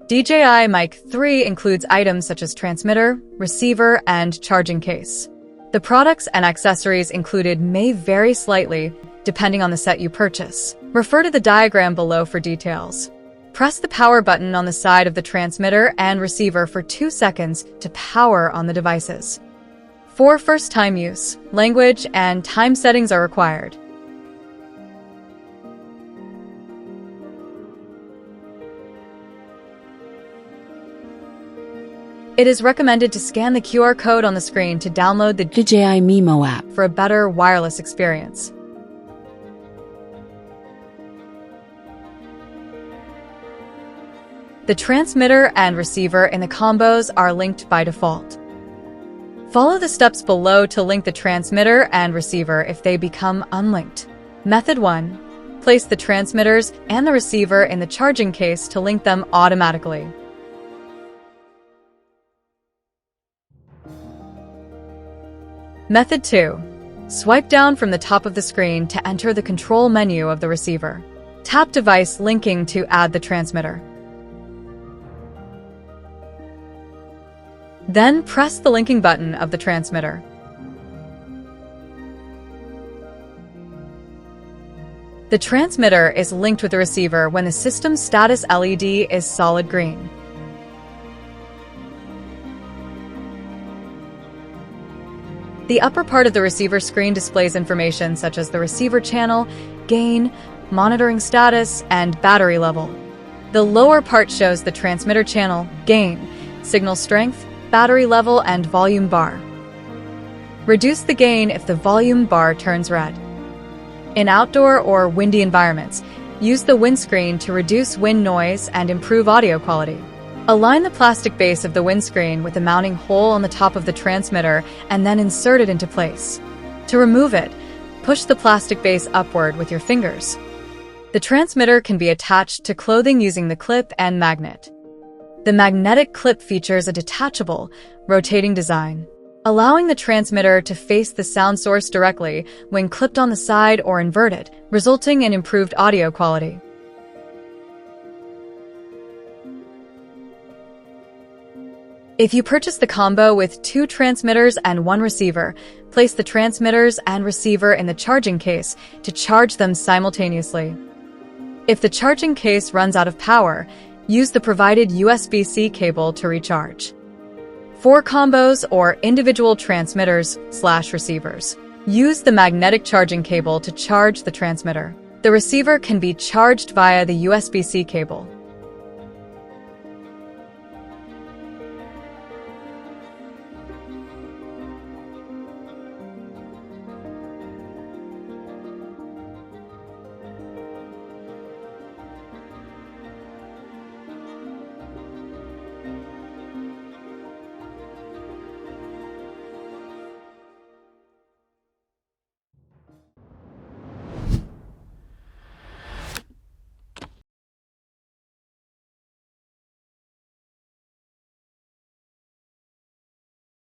DJI Mic 3 includes items such as transmitter, receiver, and charging case. The products and accessories included may vary slightly depending on the set you purchase. Refer to the diagram below for details. Press the power button on the side of the transmitter and receiver for 2 seconds to power on the devices. For first-time use, language and time settings are required. It is recommended to scan the QR code on the screen to download the DJI Mimo app for a better wireless experience. The transmitter and receiver in the combos are linked by default. Follow the steps below to link the transmitter and receiver if they become unlinked. Method 1. Place the transmitters and the receiver in the charging case to link them automatically. Method 2. Swipe down from the top of the screen to enter the control menu of the receiver. Tap Device Linking to add the transmitter. Then press the linking button of the transmitter. The transmitter is linked with the receiver when the system status LED is solid green. The upper part of the receiver screen displays information such as the receiver channel, gain, monitoring status, and battery level. The lower part shows the transmitter channel, gain, signal strength, battery level, and volume bar. Reduce the gain if the volume bar turns red. In outdoor or windy environments, use the windscreen to reduce wind noise and improve audio quality. Align the plastic base of the windscreen with the mounting hole on the top of the transmitter and then insert it into place. To remove it, push the plastic base upward with your fingers. The transmitter can be attached to clothing using the clip and magnet. The magnetic clip features a detachable, rotating design, allowing the transmitter to face the sound source directly when clipped on the side or inverted, resulting in improved audio quality. If you purchase the combo with 2 transmitters and 1 receiver, place the transmitters and receiver in the charging case to charge them simultaneously. If the charging case runs out of power, use the provided USB-C cable to recharge. For combos or individual transmitters/receivers, use the magnetic charging cable to charge the transmitter. The receiver can be charged via the USB-C cable.